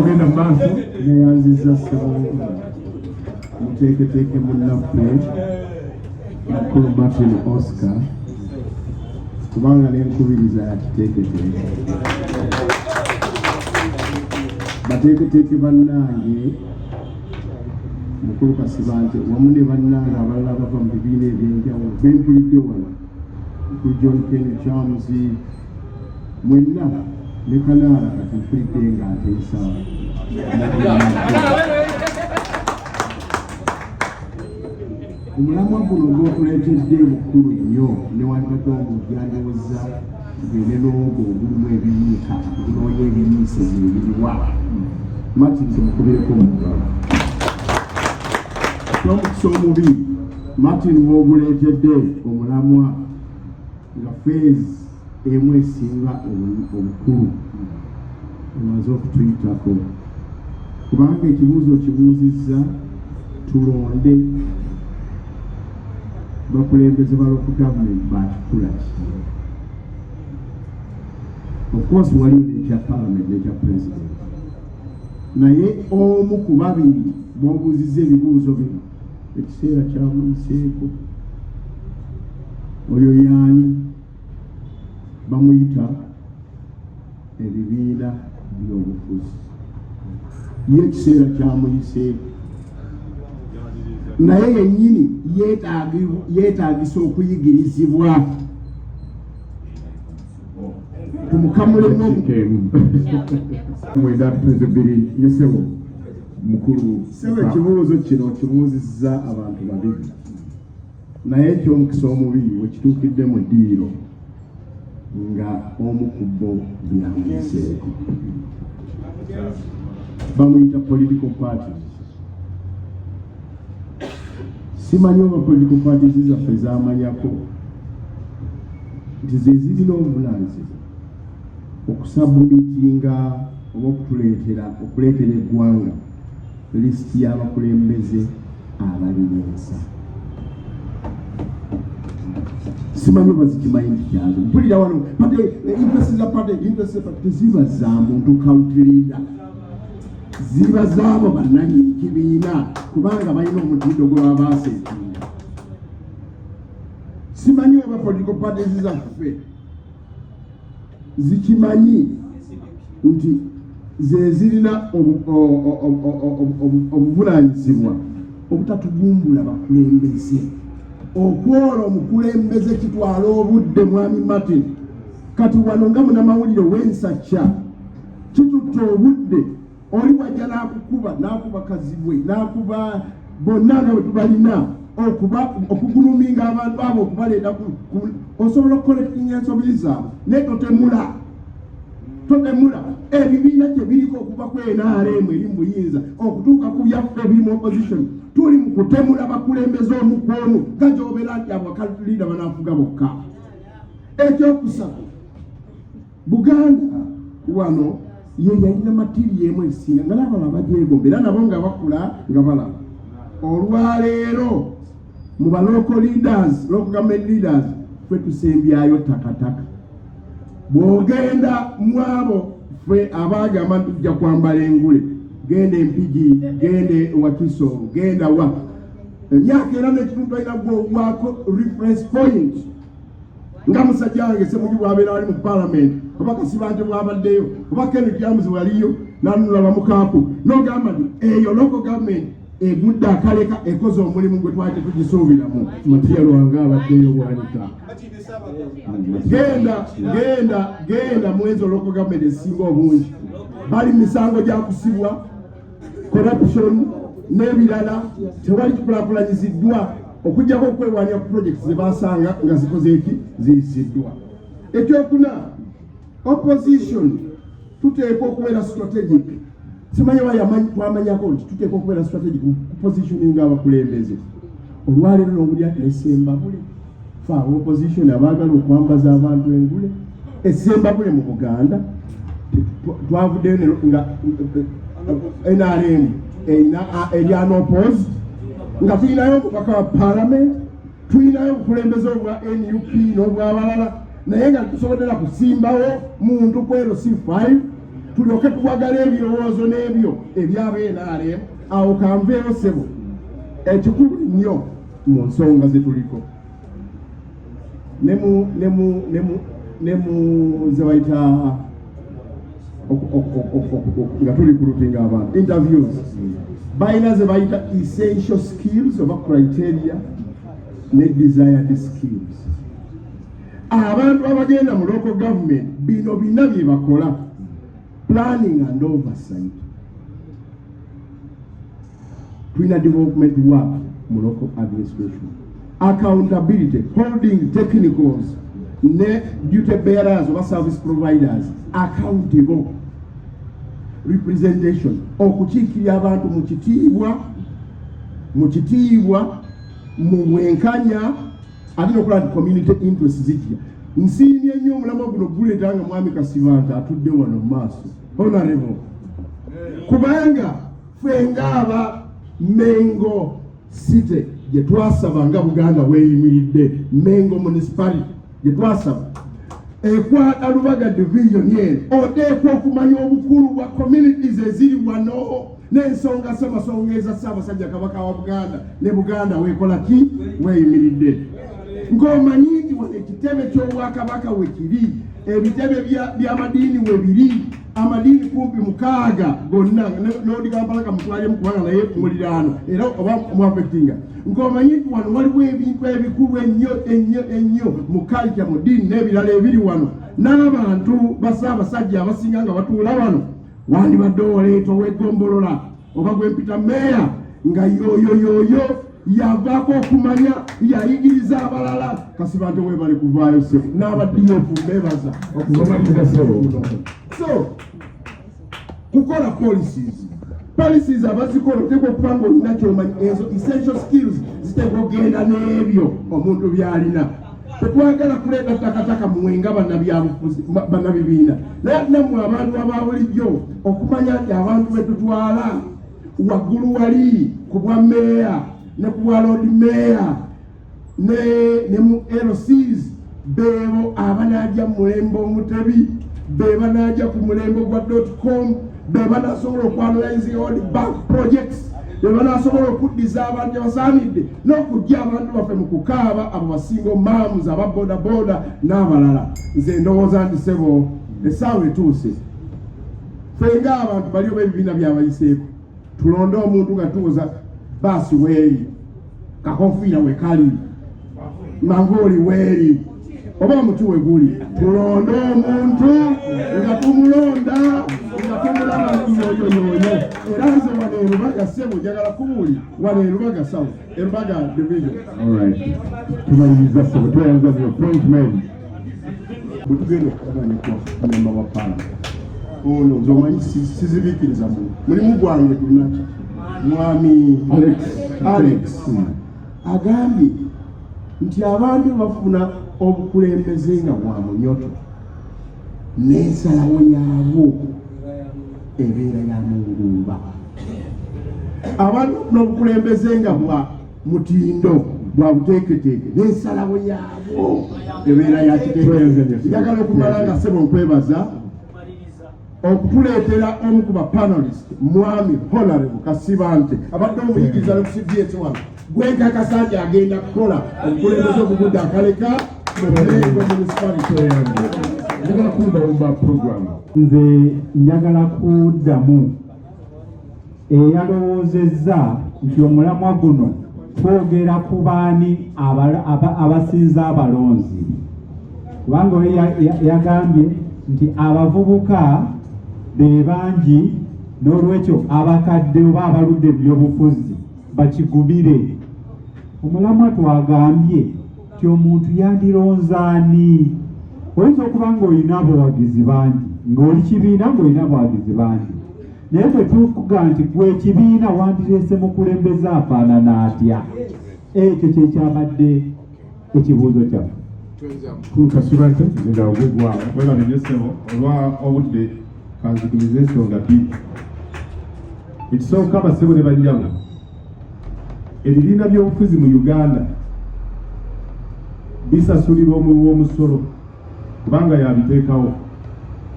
Genda maaso neyanziza ssebo muteeketeeke munnaffe mukulu Martin Oscar kubanga n'enkubiriza yakiteeketeeke. Bateeketeeke bannange mukulu Kasibante wamu ne bannange abalala bava mu bibiina ebyenjawulo bempulidde wano ku John Kennedy Charles mwenna ne Kanaala kati mpulidde ng'ateesa omulamwa guno gw'okuleetedde mukulu nnyo newandibadde ng'ogyanjawuza ng'ene n'ogwo ogulimu ebiyiika ogunoonya ebiyiisa byebiriwa Martin tumukubireko omugalo n'omukisa omubi Martin w'oguleetedde omulamwa nga feezi emu esinga obukulu omaze okutuyitako kubanga ekibuuzo kibuuzizza tulonde bakulembeze ba local government batukula ki. Of course waliwo n'ekya parliament n'ekya president naye omu ku babiri bw'obuuzizza ebibuuzo bino ekiseera kyamuyiseeko oyo yaani bamuyita ebibiina by'obufuzi ye ekiseera kyamuyiseeko naye yennyini yeetaagisa okuyigirizibwa tumukamulemu mwenda tutuze bbiri yesebo mukulu sebo ekibuuzo kino kibuuzizza abantu babiri naye ekyomukisa omubi wekituukidde mu ddiiro nga omu ku bo byamuyiseeko bamuyita political parties. Simanyi oba political parties zaffe zamanyako nti ze zirina obuvunaanyizibwa okusabumitinga oba okuleetera eggwanga lisiti y'abakulembeze abalina. Simanyi oba zikimanyi nti kyazo mpulira wano interest za party teziba za muntu kawutirira ziba zaabo bannannyini kibiina kubanga balina omutindo gwe baba baseetinga. Simanyi oba political parties zaffe zikimanyi nti ze zirina obuvunaanyizibwa obutatugumbula bakulembeze. Okwola omukulembeze kitwala obudde mwami Martin kati wano nga munnamawulire w'ensakya kitutte obudde oli wajja n'akuba kazibwe n'akuba bonna nga bwe tubalina okuguluminga abantu abo okubaleeta osobola okukolekinga ensobi zaabwe naye totemula ebibiina kye biriko okuva ku NRM eri mu buyinza okutuuka ku byaffe ebiri mu opposition tuli mu kutemula bakulembeze omukwonu nga gy'obeera nti abakaliida banaafuga bokka. Ekyokusatu Buganda wano ye yalina matiri emu esinga nga n'abalala bagyegomba era nabo nga bakula nga balaba. Olwaleero mu ba local government leaders ffe tusembyayo takataka. Bw'ogenda mwabo ffe abaagamba nti tujja kwambala engule genda Empigi genda Wakiso genda wa emyaka era n'ekitundu alina gw'owako reference point nga musajja wange Ssemujju bw'abeera wali mu parliament oba Kasibante bw'abaddeyo oba Kennedy James waliyo n'anunula bamukaako n'ogamba nti eyo local government egudde akaleka ekoze omulimu gwe twali tetugisuubiramu. Matya Lwanga abaddeyo bwanika genda mwezi local government esinga obungi bali misango gya kusibwa corruption n'ebirala tewali kikulakulanyiziddwa okujjako okwewaanya ku projects ze basanga nga zikoze eki ziyisiddwa. Ekyokuna opposition tuteekwa okubeera strategic. Simanyi twamanyako nti tuteekwa okubeera strategic ku positioning abakulembeze. Olwaleero n'obulya esembabule fe opposition abaagala okwambaza abantu engule esembabule mu Buganda twavuddeyo nga NRM eri unopposed nga tulinayo omubaka wa Parliament, tulinayo obukulembeze obwa NUP n'obwabalala, naye nga tusobodera kusimbawo muntu ku LC5 tulyoke tuwagala ebirowoozo n'ebyo ebyaba NRM. Awo kanveewo ssebo ekikulu nnyo mu nsonga zetuliko ne mu ze bayita nga tuli kulupinga abantu interviews balina ze bayita essential skills oba criteria ne desired skills. Abantu abagenda mu local government bino bina bye bakola: planning and oversight. Twina development work mu local administration, accountability, holding technicals ne duty bearers oba service providers accountable, representation, okukiikirira abantu mu kitiibwa mu bwenkanya ate n'okola nti community interest zijja. Nsiimye nnyo omulamwa guno guleeta nga mwami Kasibanta atudde wano mu maaso honorable, kubanga ffe ng'aba Mengo City gye twasaba nga Buganda weeyimiridde, Mengo municipality gye twasaba ekwata Lubaga division yen oteekwa okumanya obukulu bwa communities eziri wano n'ensonga z'amasonga eza Ssaabasajja Kabaka wa Buganda ne Buganda weekola ki weeyimiridde. Ng'omanyi nti wano ekitebe ky'Obwakabaka we kiri, ebitebe by'amadiini we biri, amadiini kumpi 6 gonna n'odigambalaga mutwalemu kubanga naye muliraano era oba muafectinga. Ng'omanyi nti wano waliwo ebintu ebikulu ennyo mu culture, mu ddiini n'ebirala ebiri wano, n'abantu ba Ssaabasajja abasinga nga batuula wano wandibadde oleeta ow'eggombolola oba gwempita meeya nga yoyo yavaako okumanya yayigiriza abalala. Kasibante webale kuvaayo se n'abadiofu bebaza okusomaliriza sebo. So kukola policies abazikola oteekwa okuba ng'olina ky'omanyi ezo essential skills ziteekwa okugenda n'ebyo omuntu by'alina. Tetwagala kuleeta takataka muwenga bannabibiina naye nammwe abantu abaabulijjo okumanya nti abantu betutwala waggulu wali ku bwa meeya ne ku bwa Lord Mayor ne mu LCs beebo abanajja mu mulembe omutebi, be banajja ku mulembe gwa .com, be banasobola okwanalize all bank projects, be banasobola okuddiza abantu abasaanidde n'okujja abantu baffe mu kukaaba abo basingo maamuz aba boda n'abalala. Nze ndowooza nti ssebo essaawa etuuse ffe ng'abantu bali oba ebibiina byabayiseeko tulonde omuntu nga tuuza baasi weeri, kakofiira we kali, mangooli weeri, oba muti we guli, tulonde omuntu nga tumulonda nga tumulaba yoyoyoyo. Era nze wano erubaga ssebo njagala kubuuli wano erubaga south, erubaga division. Alright, tumaliriza ssebo tweyanza byo point made butugenda okukabanyako memba wa Parliament ono nze omanyi sizibikiriza mulimu gwange tunaki mwami Alex agambye nti abantu bafuna obukulembeze nga bwa munyoto n'ensalawo yaabwo ebeera ya mungumba. Abantu n'obukulembeze nga bwa mutindo bwa buteeketeeke n'ensalawo yaabwo ebeera ya kiteeketeeke. Njagala okumala nga ssebo nkwebaza okutuleetera omu ku bapanelist mwami Honorable Kasibante abadde omuyigiriza ne kusibyeti wano gwenkakasa nti agenda kukola obukulembeze obugudde akaleka mumengo municipality yange. Njagala kundawumba program. Nze njagala kuddamu eyalowoozezza nti omulamwa guno twogera ku baani abasinza abalonzi, kubanga oyo yagambye nti abavubuka be bangi n'olwekyo abakadde oba abaludde ebyobufuzi bakigubire. Omulamwa twagambye nti omuntu yandironzaani. Oyinza okuba ng'olina abawagizi bangi, ng'oli kibiina ng'olina abawagizi bangi, naye tetufuga nti gwe ekibiina wandireese mukulembeze afaanana atya. Ekyo kyekyabadde ekibuuzo kyaffe. Kasibante nzinda ogugwa weba nenyesemo olwa obudde kanziguliza ensonga bbiri. Ekisooka abasebo ne bajjamu ebibiina by'obufuzi mu Uganda bisasulirwa omuwi w'omusolo kubanga yabiteekawo.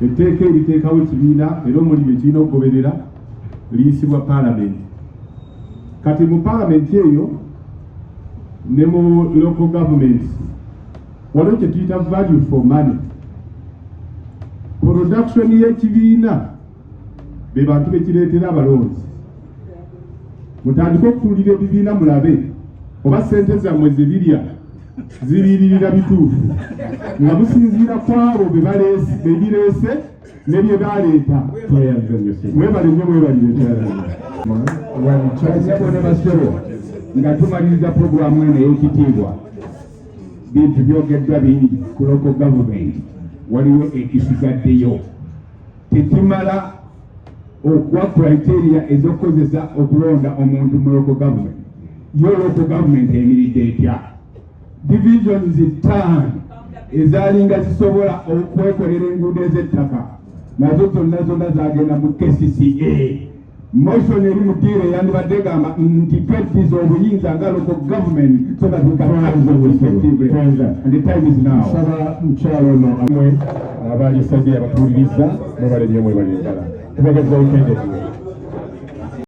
Etteeka eriteekawo ekibiina era omuli bye kirina okugoberera liyisibwa paalamenti. Kati mu paalamenti eyo ne mu local government waliwo kye tuyita value for money. Production y'ekibiina be bantu bekireetera abalonzi. Mutandike okutuulira ebibiina mulabe oba ssente zammwe ze birya ziriiririra bituufu nga musinziira ku abo be bireese ne bye baleeta. Mwebale nnyo mwebalire Kyazabo ne basebo nga tumaliriza puroguramu eno ey'ekitiibwa, bintu byogeddwa bingi ku local government, waliwo ekisigaddeyo. Tekimala okuwa criteria ez'okukozesa okulonda omuntu mu local government. Yo local government emiridde etya? Divisions 5 ezaalinga zisobola okwekolera enguudo ez'ettaka nazo zonna zagenda mu KCCA. Motion eri mutiire yandibadde egamba nti twettiza obuyinza nga local government so that we can act effectively and the time is now. Saba mukyalo ono amwe abaali sadde abatuuliriza mubalebye mwebalembala tubageza weekend